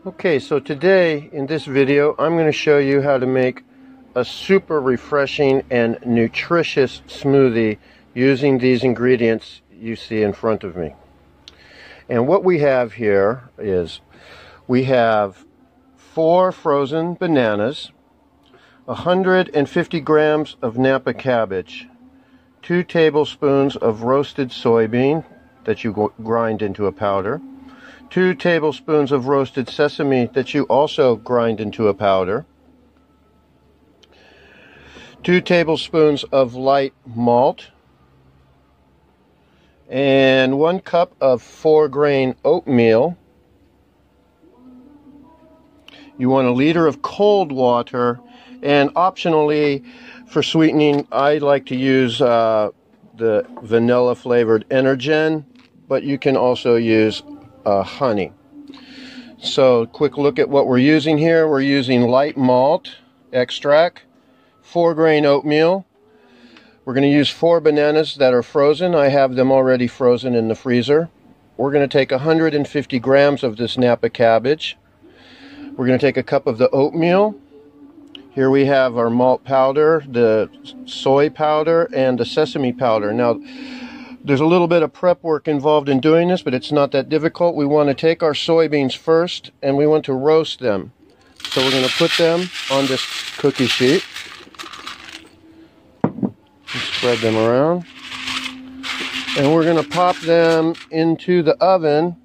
Okay, so today in this video I'm going to show you how to make a super refreshing and nutritious smoothie using these ingredients you see in front of me. And what we have here is we have 4 frozen bananas, 150 grams of Napa cabbage, 2 tablespoons of roasted soybean that you grind into a powder, 2 tablespoons of roasted sesame that you also grind into a powder, 2 tablespoons of light malt, and 1 cup of 4-grain oatmeal. You want a liter of cold water, and optionally for sweetening I like to use the vanilla flavored Energen, but you can also use honey. So quick look at what we're using here. We're using light malt extract, 4-grain oatmeal. We're going to use 4 bananas that are frozen. I have them already frozen in the freezer. We're going to take 150 grams of this Napa cabbage. We're going to take a cup of the oatmeal. Here we have our malt powder, the soy powder, and the sesame powder. Now, there's a little bit of prep work involved in doing this, but it's not that difficult. We want to take our soybeans first, and we want to roast them. So we're going to put them on this cookie sheet. Spread them around. And we're going to pop them into the oven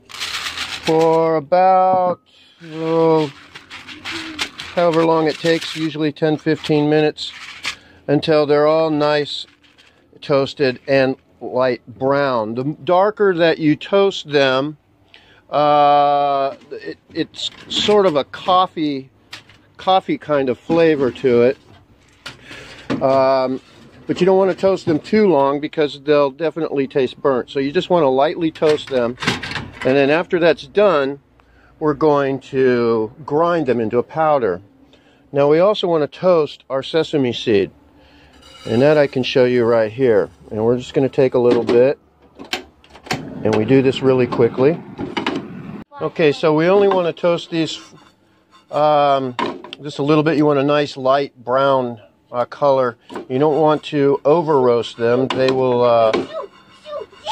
for about, however long it takes, usually 10-15 minutes, until they're all nice, toasted, and light brown. The darker that you toast them, it's sort of a coffee kind of flavor to it. But you don't want to toast them too long because they'll definitely taste burnt. So you just want to lightly toast them, and then after that's done, we're going to grind them into a powder. Now we also want to toast our sesame seed, and that I can show you right here. And we're just going to take a little bit, and we do this really quickly. Okay, so we only want to toast these just a little bit. You want a nice light brown color. You don't want to over roast them. They will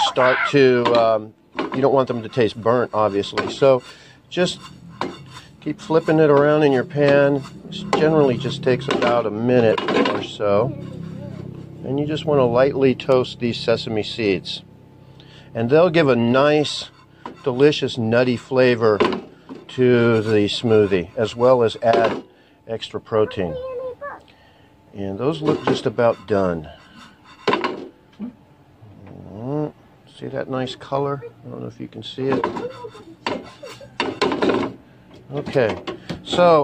start to, you don't want them to taste burnt, obviously. So just keep flipping it around in your pan. This generally just takes about a minute or so. And you just want to lightly toast these sesame seeds. And they'll give a nice, delicious, nutty flavor to the smoothie, as well as add extra protein. And those look just about done. See that nice color? I don't know if you can see it. Okay, so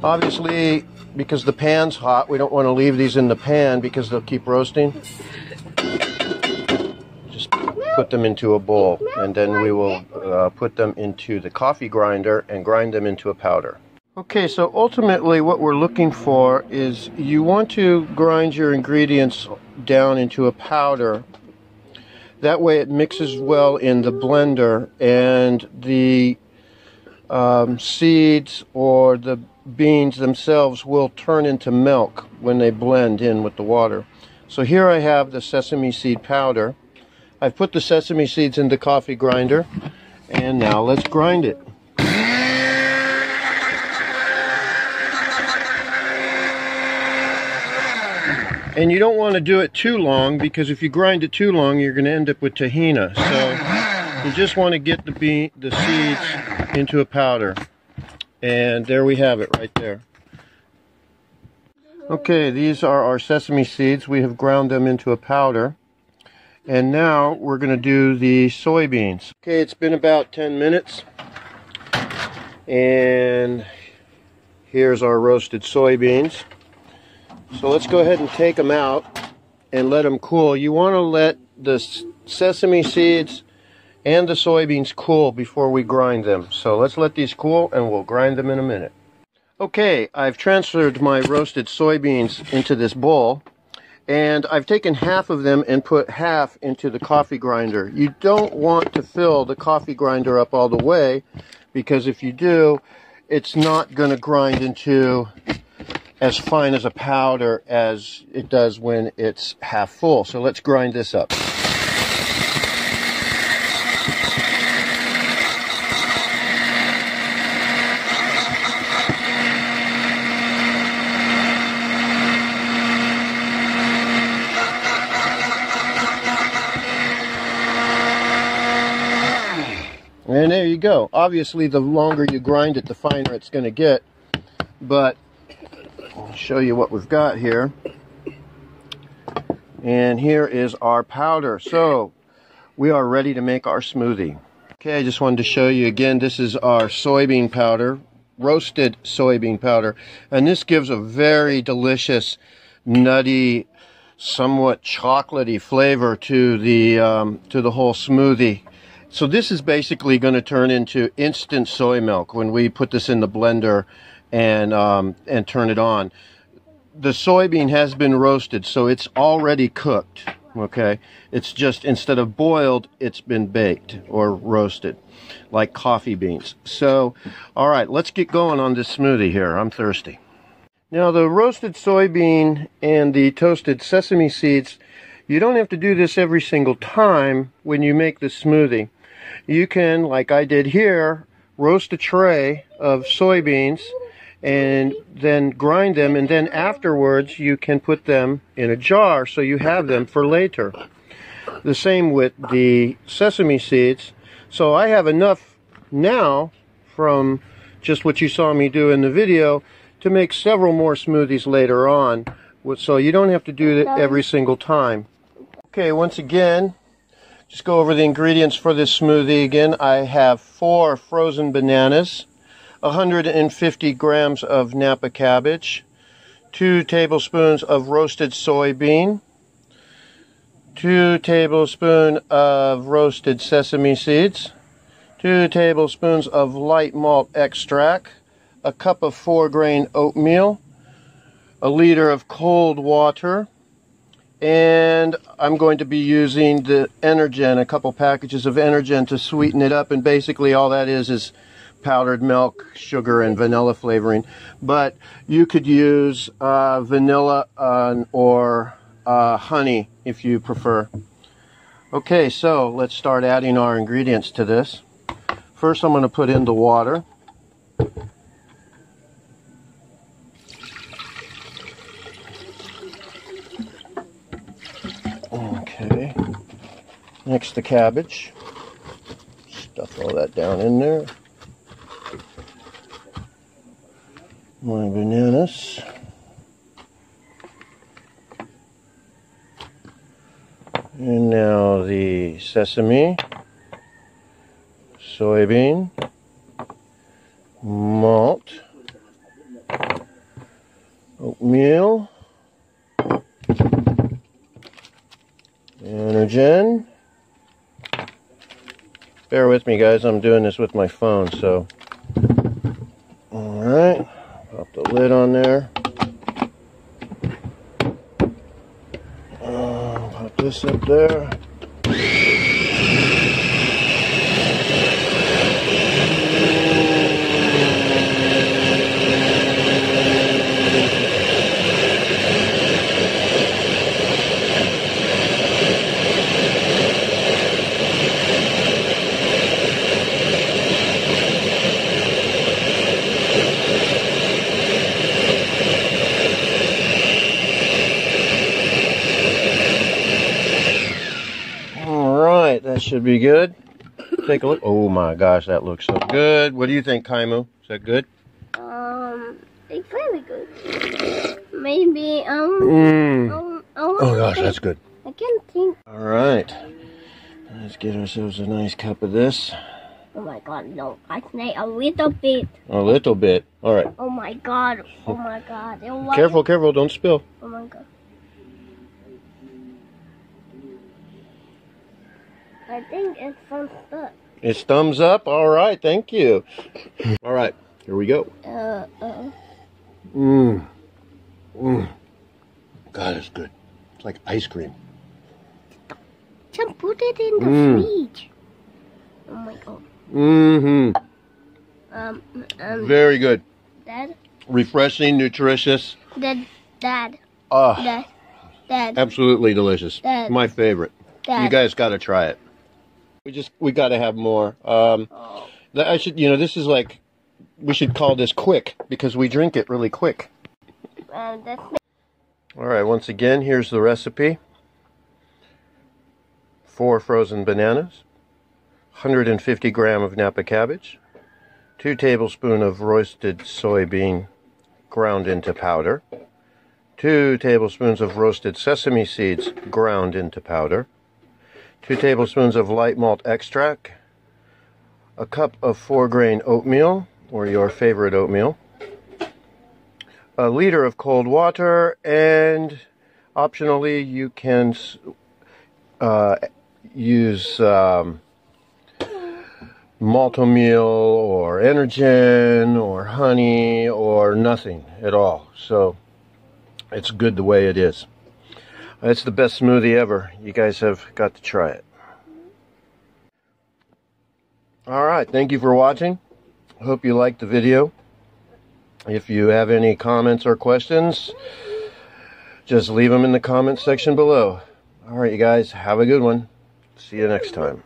obviously, because the pan's hot, we don't want to leave these in the pan because they'll keep roasting. Just put them into a bowl, and then we will put them into the coffee grinder and grind them into a powder. Okay, so ultimately what we're looking for is you want to grind your ingredients down into a powder. That way it mixes well in the blender, and the seeds or the beans themselves will turn into milk when they blend in with the water. So here I have the sesame seed powder. I've put the sesame seeds in the coffee grinder, and now let's grind it. And you don't want to do it too long, because if you grind it too long, you're going to end up with tahina. So you just want to get the seeds into a powder. And there we have it right there. Okay, these are our sesame seeds. We have ground them into a powder. And now we're going to do the soybeans. Okay, it's been about 10 minutes. And here's our roasted soybeans. So let's go ahead and take them out and let them cool. You want to let the sesame seeds and the soybeans cool before we grind them. So let's let these cool, and we'll grind them in a minute. Okay, I've transferred my roasted soybeans into this bowl, and I've taken half of them and put half into the coffee grinder. You don't want to fill the coffee grinder up all the way, because if you do, it's not going to grind into as fine as a powder as it does when it's half full. So let's grind this up. And there you go. Obviously, the longer you grind it, the finer it's going to get. But I'll show you what we've got here. And here is our powder. So we are ready to make our smoothie. Okay, I just wanted to show you again, this is our soybean powder, roasted soybean powder. And this gives a very delicious, nutty, somewhat chocolatey flavor to the whole smoothie. So this is basically going to turn into instant soy milk when we put this in the blender and turn it on. The soybean has been roasted, so it's already cooked. Okay, it's just instead of boiled, it's been baked or roasted, like coffee beans. So, all right, let's get going on this smoothie here. I'm thirsty. Now, the roasted soybean and the toasted sesame seeds, you don't have to do this every single time when you make the smoothie. You can, like I did here, roast a tray of soybeans and then grind them, and then afterwards you can put them in a jar so you have them for later. The same with the sesame seeds. So I have enough now from just what you saw me do in the video to make several more smoothies later on. So you don't have to do it every single time. Okay, once again, just go over the ingredients for this smoothie again. I have 4 frozen bananas, 150 grams of Napa cabbage, 2 tablespoons of roasted soybean, 2 tablespoons of roasted sesame seeds, 2 tablespoons of light malt extract, a cup of 4-grain oatmeal, a liter of cold water, and I'm going to be using the Energen, a couple packages of Energen to sweeten it up. And basically all that is powdered milk, sugar, and vanilla flavoring. But you could use vanilla or honey if you prefer. Okay, so let's start adding our ingredients to this. First, I'm going to put in the water. Okay, next the cabbage. Stuff all that down in there. My bananas. And now the sesame, soybean, malt, oatmeal, Energen. Bear with me, guys. I'm doing this with my phone, so. Alright. Pop the lid on there. Pop this up there. That should be good. Take a look. Oh my gosh, that looks so good. What do you think, Kaimu? Is that good? It's very good. Maybe, oh gosh, that's good. I can't think. All right. Let's get ourselves a nice cup of this. Oh my god, no. I need a little bit. A little bit. All right. Oh my god. Oh my god. Careful, careful. Don't spill. Oh my god. I think it's thumbs up. It's thumbs up? All right, thank you. All right, here we go. God, it's good. It's like ice cream. Just put it in the fridge. Oh my god. Very good. Dad? Refreshing, nutritious. Dad. Dad. Dad. Absolutely delicious. Dad. My favorite. Dad. You guys got to try it. We got to have more. I should, this is like, we should call this quick because we drink it really quick. All right, once again, here's the recipe. 4 frozen bananas, 150 grams of Napa cabbage, 2 tablespoons of roasted soybean ground into powder, 2 tablespoons of roasted sesame seeds ground into powder, 2 tablespoons of light malt extract, a cup of 4-grain oatmeal, or your favorite oatmeal, a liter of cold water, and optionally you can use malt meal or Energen or honey or nothing at all. So it's good the way it is. It's the best smoothie ever. You guys have got to try it. Alright, thank you for watching. Hope you liked the video. If you have any comments or questions, just leave them in the comment section below. Alright, you guys, have a good one. See you next time.